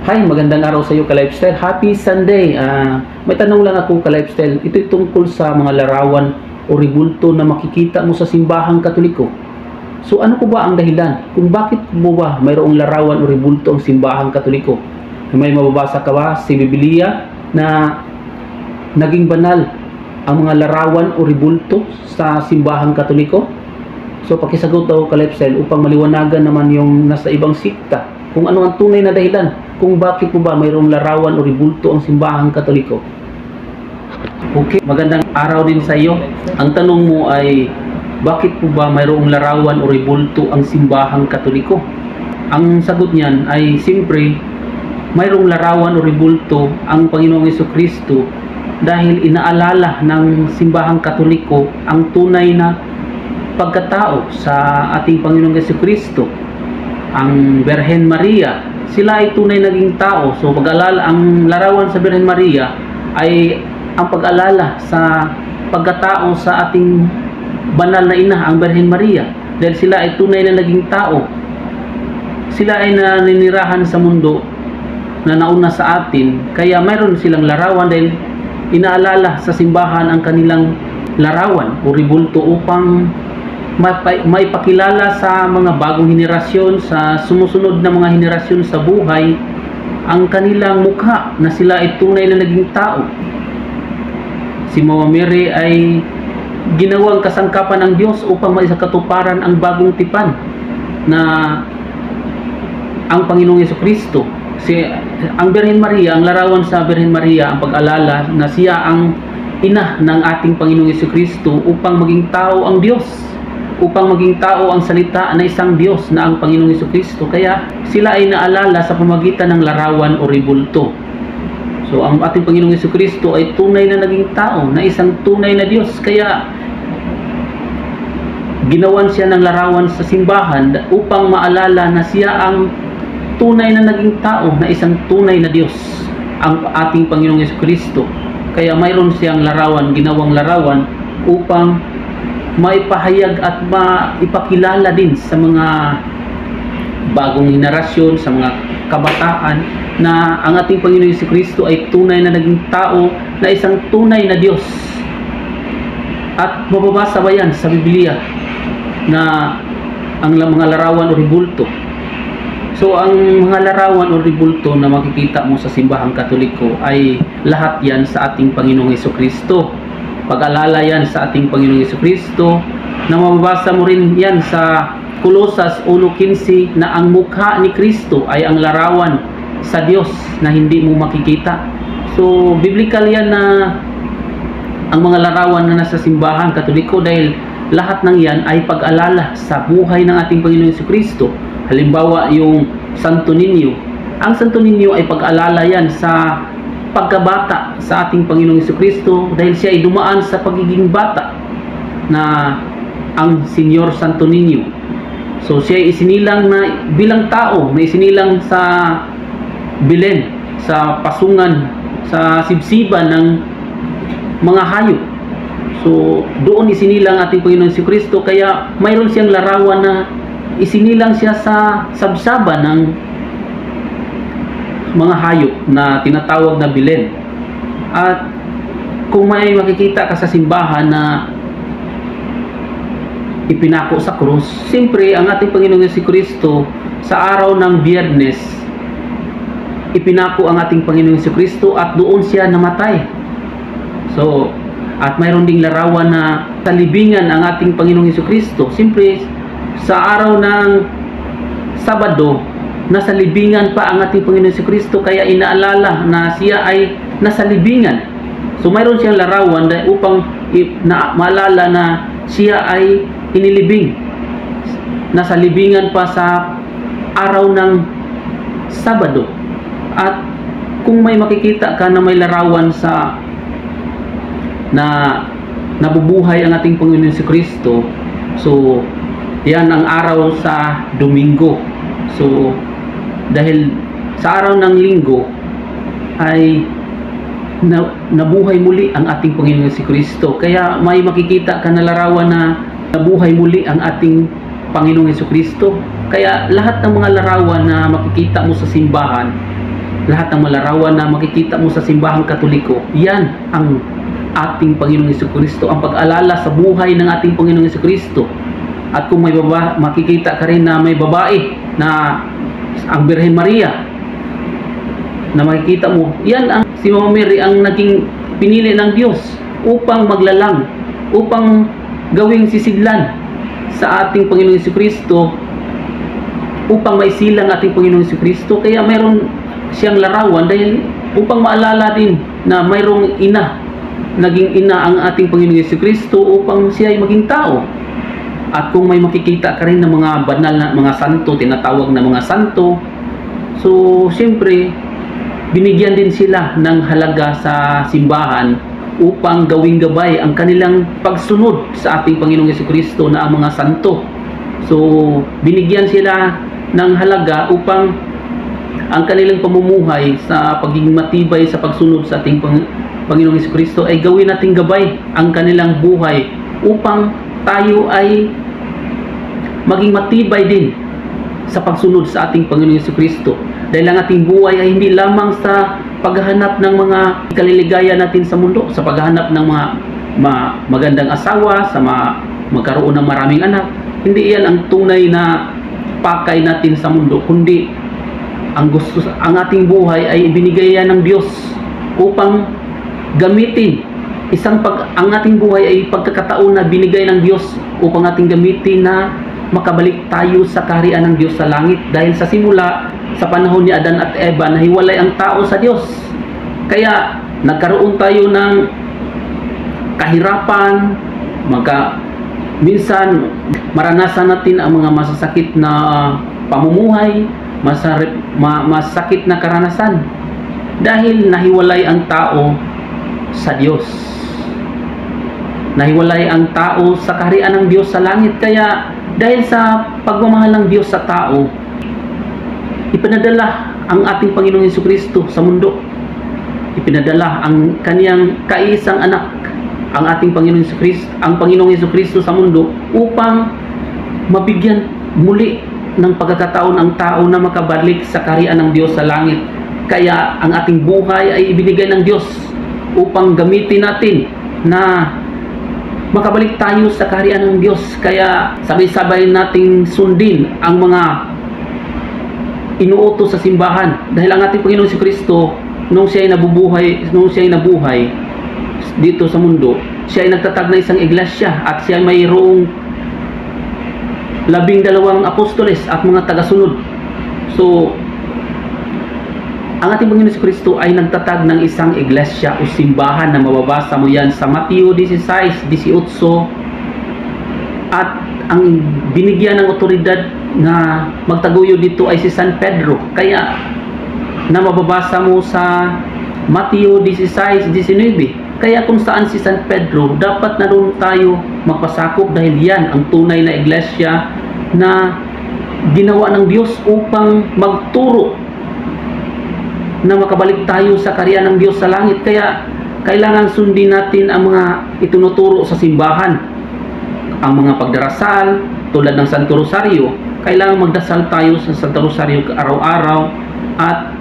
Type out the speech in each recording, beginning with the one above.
Hi, magandang araw sa iyo ka-lifestyle. Happy Sunday. May tanong lang ako ka-lifestyle. Ito'y tungkol sa mga larawan o rebulto na makikita mo sa simbahang Katoliko. So ano po ba ang dahilan kung bakit mo ba mayroong larawan o rebulto ang simbahang Katoliko? May mababasa ka ba sa Biblia na naging banal ang mga larawan o rebulto sa simbahang Katoliko? So pakisagot daw ka-lifestyle upang maliwanagan naman yung nasa ibang sikta kung ano ang tunay na dahilan kung bakit po ba mayroong larawan o rebulto ang simbahang Katoliko. Okay, magandang araw din sa iyo. Ang tanong mo ay bakit po ba mayroong larawan o rebulto ang simbahang Katoliko? Ang sagot niyan ay siyempre mayroong larawan o rebulto ang Panginoong Jesucristo dahil inaalala ng simbahang Katoliko ang tunay na pagkatao sa ating Panginoong Jesucristo. Ang Birhen Maria, sila ay tunay naging tao. So pag-alala, ang larawan sa Birhen Maria ay ang pag-alala sa pagkatao sa ating banal na ina, ang Birhen Maria. Dahil sila ay tunay na naging tao. Sila ay naninirahan sa mundo na nauna sa atin. Kaya mayroon silang larawan dahil inaalala sa simbahan ang kanilang larawan o rebulto upang may pakilala sa mga bagong henerasyon, sa sumusunod na mga henerasyon sa buhay, ang kanilang mukha na sila ay tunay na naging tao. Si Mama Mary ay ginawang kasangkapan ng Diyos upang maisakatuparan ang bagong tipan na ang Panginoong Jesucristo. Ang Birhen Maria, ang larawan sa Birhen Maria, ang pag-alala na siya ang ina ng ating Panginoong Jesucristo upang maging tao ang Diyos, upang maging tao ang salita na isang Diyos na ang Panginoong Jesucristo. Kaya sila ay naalala sa pamamagitan ng larawan o rebulto. So ang ating Panginoong Jesucristo ay tunay na naging tao, na isang tunay na Diyos. Kaya ginawan siya ng larawan sa simbahan upang maalala na siya ang tunay na naging tao, na isang tunay na Diyos, ang ating Panginoong Jesucristo. Kaya mayroon siyang larawan, ginawang larawan upang maipahayag at maipakilala din sa mga bagong henerasyon, sa mga kabataan, na ang ating Panginoong Jesucristo ay tunay na naging tao, na isang tunay na Diyos. At mababasa ba yan sa Biblia na ang mga larawan o rebulto? So ang mga larawan o rebulto na makikita mo sa simbahang Katoliko ay lahat yan sa ating Panginoong Jesucristo. Pag-alala yan sa ating Panginoong Jesucristo, na mababasa mo rin yan sa Kolosas 1:15 na ang mukha ni Kristo ay ang larawan sa Diyos na hindi mo makikita. So biblical yan na ang mga larawan na nasa simbahang Katoliko dahil lahat ng yan ay pag-alala sa buhay ng ating Panginoong Jesucristo. Halimbawa yung Santo Niño. Ang Santo Niño ay pag-alala yan sa pagkabata sa ating Panginoong Jesucristo dahil siya ay dumaan sa pagiging bata na ang Senyor Santo Niño. So siya ay isinilang na bilang tao, may isinilang sa Belen, sa pasungan, sa sibsiban ng mga hayop. So doon isinilang ating Panginoong Jesucristo, kaya mayroon siyang larawan na isinilang siya sa sabsaban ng mga hayop na tinatawag na Belen. At kung may makikita ka sa simbahan na ipinako sa krus, siyempre ang ating Panginoong Jesucristo sa araw ng Biyernes, ipinako ang ating Panginoong Jesucristo at doon siya namatay. So at mayroon ding larawan na talibingan ang ating Panginoong Jesucristo. Siyempre sa araw ng Sabado, nasa libingan pa ang ating Panginoon Jesucristo, kaya inaalala na siya ay nasa libingan. So mayroon siyang larawan upang maalala na siya ay inilibing. Nasa libingan pa sa araw ng Sabado. At kung may makikita ka na may larawan sa na nabubuhay ang ating Panginoon Jesucristo, so yan ang araw sa Domingo. So dahil sa araw ng Linggo ay nabuhay muli ang ating Panginoong Jesucristo. Kaya may makikita ka na larawan na nabuhay muli ang ating Panginoong Jesucristo. Kaya lahat ng mga larawan na makikita mo sa simbahan lahat ng malarawan na makikita mo sa simbahang Katoliko, yan ang ating Panginoong Jesucristo, ang pag-alala sa buhay ng ating Panginoong Jesucristo. At kung may makikita ka rin na may babae na ang Birhen Maria na makikita mo, yan ang si Mama Mary ang naging pinili ng Diyos upang maglalang, upang gawing sisidlan sa ating Panginoong Jesucristo, upang maisilang ating Panginoong Jesucristo. Kaya mayroon siyang larawan dahil upang maalala din na mayroong ina, naging ina ang ating Panginoong Jesucristo upang siya ay maging tao. At kung may makikita ka rin ng mga banal na mga santo, tinatawag na mga santo, so siyempre binigyan din sila ng halaga sa simbahan upang gawing gabay ang kanilang pagsunod sa ating Panginoong Jesucristo na ang mga santo. So binigyan sila ng halaga upang ang kanilang pamumuhay sa pagiging matibay sa pagsunod sa ating Panginoong Jesucristo ay gawin nating gabay ang kanilang buhay upang tayo ay maging matibay din sa pagsunod sa ating Panginoong Jesucristo. Dahil ang ating buhay ay hindi lamang sa paghahanap ng mga kaliligaya natin sa mundo, sa paghahanap ng mga magandang asawa, sa magkaroon ng maraming anak. Hindi iyan ang tunay na pakay natin sa mundo, kundi ang ating buhay ay ibinigay yan ng Diyos upang gamitin. Ang ating buhay ay pagkakataon na binigay ng Diyos upang ating gamitin na makabalik tayo sa kaharian ng Diyos sa langit. Dahil sa simula, sa panahon ni Adan at Eva, nahiwalay ang tao sa Diyos. Kaya nagkaroon tayo ng kahirapan, minsan maranasan natin ang mga masasakit na pamumuhay, masakit na karanasan dahil nahiwalay ang tao sa Diyos. Nahiwalay ang tao sa kaharian ng Diyos sa langit. Kaya dahil sa pagmamahal ng Diyos sa tao, ipinadala ang ating Panginoong Jesucristo sa mundo. Ipinadala ang kaniyang kaisang anak, ang ating Panginoong Jesucristo, ang Panginoong Jesucristo sa mundo upang mabigyan muli ng pagkakataon ang tao na makabalik sa kaharian ng Diyos sa langit. Kaya ang ating buhay ay ibinigay ng Diyos upang gamitin natin na makabalik tayo sa kaharian ng Diyos. Kaya sabay-sabay nating sundin ang mga inuutos sa simbahan. Dahil ang ating Panginoong Jesucristo, nung siya ay nabuhay dito sa mundo, siya ay nagtatag na isang iglesia at siya ay mayroong 12 apostoles at mga tagasunod. So ang ating Panginoon Jesucristo ay nagtatag ng isang iglesia o simbahan na mababasa mo yan sa Mateo 16:18, at ang binigyan ng otoridad na magtaguyod dito ay si San Pedro. Kaya na mababasa mo sa Mateo 16:19. Kaya kung saan si San Pedro, dapat na doon tayo magpasakop dahil yan ang tunay na iglesia na ginawa ng Diyos upang magturo na makabalik tayo sa kaharian ng Diyos sa langit. Kaya kailangan sundin natin ang mga itinuturo sa simbahan. Ang mga pagdarasal tulad ng Santo Rosario, kailangan magdasal tayo sa Santo Rosario araw-araw at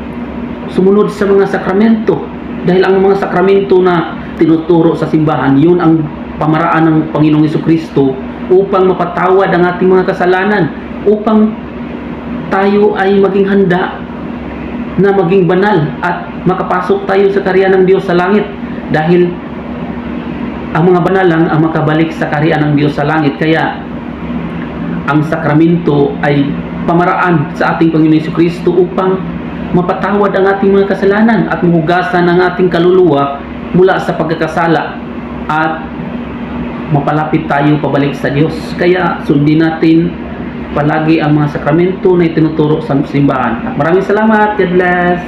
sumunod sa mga sakramento. Dahil ang mga sakramento na tinuturo sa simbahan, yun ang pamaraan ng Panginoong Jesucristo upang mapatawad ang ating mga kasalanan, upang tayo ay maging handa na maging banal at makapasok tayo sa kaharian ng Diyos sa langit. Dahil ang mga banal lang ang makabalik sa kaharian ng Diyos sa langit. Kaya ang sakramento ay pamaraan sa ating Panginoong Jesucristo upang mapatawad ang ating mga kasalanan at mahugasan ang ating kaluluwa mula sa pagkakasala at mapalapit tayo pabalik sa Diyos. Kaya sundin natin palagi ang mga sakramento na itinuturo sa simbahan. At maraming salamat. God bless.